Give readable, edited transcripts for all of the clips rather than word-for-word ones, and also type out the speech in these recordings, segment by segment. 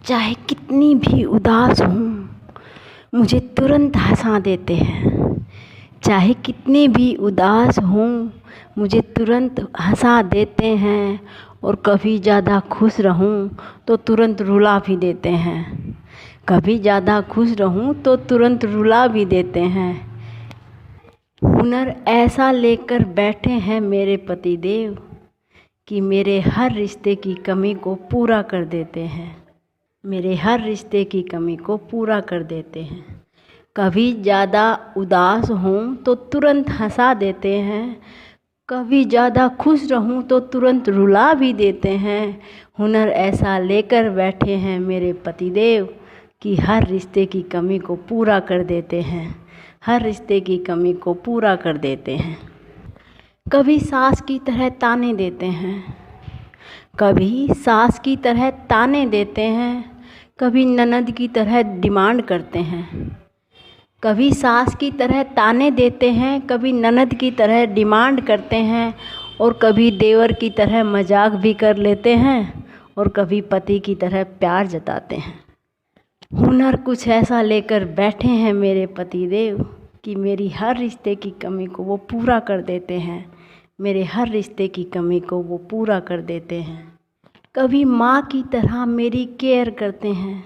चाहे कितनी भी उदास हूँ मुझे तुरंत हंसा देते हैं। चाहे कितने भी उदास हूँ मुझे तुरंत हंसा देते हैं। और कभी ज़्यादा खुश रहूँ तो तुरंत रुला भी देते हैं। कभी ज़्यादा खुश रहूँ तो तुरंत रुला भी देते हैं। हुनर ऐसा लेकर बैठे हैं मेरे पतिदेव कि मेरे हर रिश्ते की कमी को पूरा कर देते हैं। मेरे हर रिश्ते की कमी को पूरा कर देते हैं। कभी ज़्यादा उदास हूँ तो तुरंत हंसा देते हैं। कभी ज़्यादा खुश रहूँ तो तुरंत रुला भी देते हैं। हुनर ऐसा लेकर बैठे हैं मेरे पतिदेव कि हर रिश्ते की कमी को पूरा कर देते हैं। हर रिश्ते की कमी को पूरा कर देते हैं। कभी सास की तरह ताने देते हैं, कभी सास की तरह ताने देते हैं, कभी ननद की तरह डिमांड करते हैं। कभी सास की तरह ताने देते हैं, कभी ननद की तरह डिमांड करते हैं, और कभी देवर की तरह मजाक भी कर लेते हैं, और कभी पति की तरह प्यार जताते हैं। हुनर कुछ ऐसा लेकर बैठे हैं मेरे पतिदेव कि मेरी हर रिश्ते की कमी को वो पूरा कर देते हैं। मेरे हर रिश्ते की कमी को वो पूरा कर देते हैं। कभी माँ की तरह मेरी केयर करते हैं,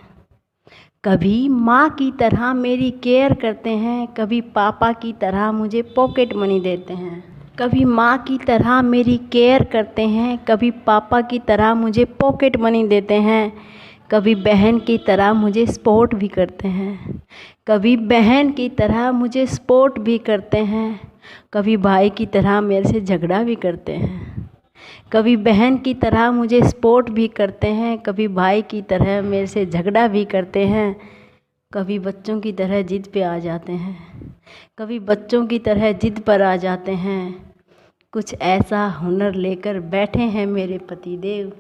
कभी माँ की तरह मेरी केयर करते हैं, कभी पापा की तरह मुझे पॉकेट मनी देते हैं। कभी माँ की तरह मेरी केयर करते हैं, कभी पापा की तरह मुझे पॉकेट मनी देते हैं, कभी बहन की तरह मुझे सपोर्ट भी करते हैं। कभी बहन की तरह मुझे सपोर्ट भी करते हैं, कभी भाई की तरह मेरे से झगड़ा भी करते हैं। कभी बहन की तरह मुझे सपोर्ट भी करते हैं, कभी भाई की तरह मेरे से झगड़ा भी करते हैं। कभी बच्चों की तरह जिद पे आ जाते हैं, कभी बच्चों की तरह जिद पर आ जाते हैं। कुछ ऐसा हुनर लेकर बैठे हैं मेरे पतिदेव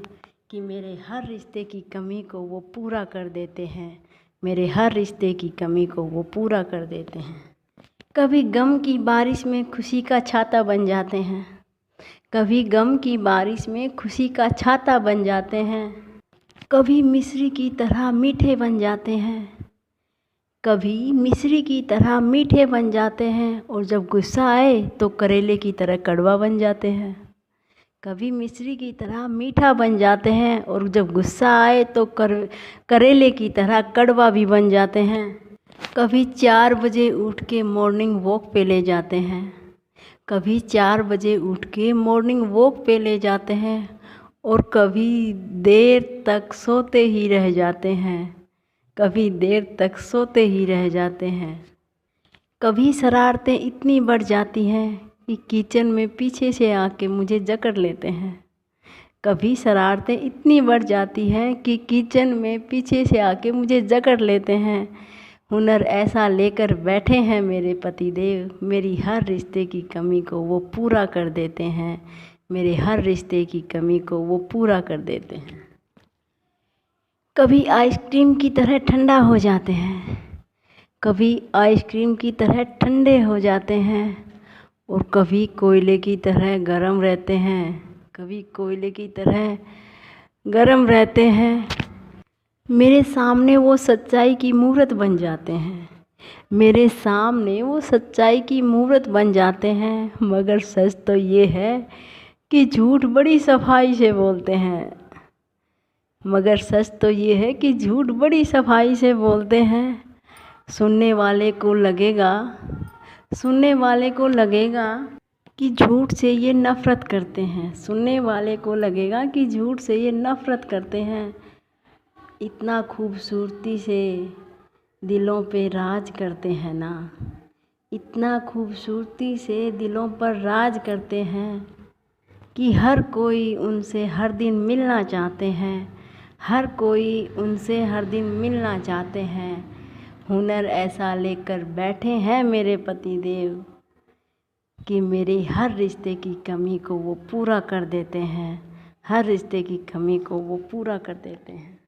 कि मेरे हर रिश्ते की कमी को वो पूरा कर देते हैं। मेरे हर रिश्ते की कमी को वो पूरा कर देते हैं। कभी गम की बारिश में खुशी का छाता बन जाते हैं, कभी गम की बारिश में खुशी का छाता बन जाते हैं। कभी मिश्री की तरह मीठे बन जाते हैं, कभी मिश्री की तरह मीठे बन जाते हैं, और जब गुस्सा आए तो करेले की तरह कड़वा बन जाते हैं। कभी मिश्री की तरह मीठा बन जाते हैं, और जब गुस्सा आए तो करेले की तरह कड़वा भी बन जाते हैं। कभी 4 बजे उठ के मॉर्निंग वॉक पे ले जाते हैं, कभी 4 बजे उठ के मॉर्निंग वॉक पे ले जाते हैं, और कभी देर तक सोते ही रह जाते हैं। कभी देर तक सोते ही रह जाते हैं। कभी शरारतें इतनी बढ़ जाती हैं कि किचन में पीछे से आके मुझे जकड़ लेते हैं। कभी शरारतें इतनी बढ़ जाती हैं कि किचन में पीछे से आके मुझे जकड़ लेते हैं। हुनर ऐसा लेकर बैठे हैं मेरे पतिदेव, मेरी हर रिश्ते की कमी को वो पूरा कर देते हैं। मेरे हर रिश्ते की कमी को वो पूरा कर देते हैं। कभी आइसक्रीम की तरह ठंडा हो जाते हैं, कभी आइसक्रीम की तरह ठंडे हो जाते हैं, और कभी कोयले की तरह गरम रहते हैं। कभी कोयले की तरह गरम रहते हैं। मेरे सामने वो सच्चाई की मूर्त बन जाते हैं, मेरे सामने वो सच्चाई की मूर्त बन जाते हैं। मगर सच तो ये है कि झूठ बड़ी सफाई से बोलते हैं। मगर सच तो ये है कि झूठ बड़ी सफाई से बोलते हैं। सुनने वाले को लगेगा कि झूठ से ये नफ़रत करते हैं। सुनने वाले को लगेगा कि झूठ से ये नफ़रत करते हैं। इतना खूबसूरती से दिलों पे राज करते हैं ना, इतना खूबसूरती से दिलों पर राज करते हैं कि हर कोई उनसे हर दिन मिलना चाहते हैं। हर कोई उनसे हर दिन मिलना चाहते हैं। हुनर ऐसा लेकर बैठे हैं मेरे पतिदेव कि मेरे हर रिश्ते की कमी को वो पूरा कर देते हैं। हर रिश्ते की कमी को वो पूरा कर देते हैं।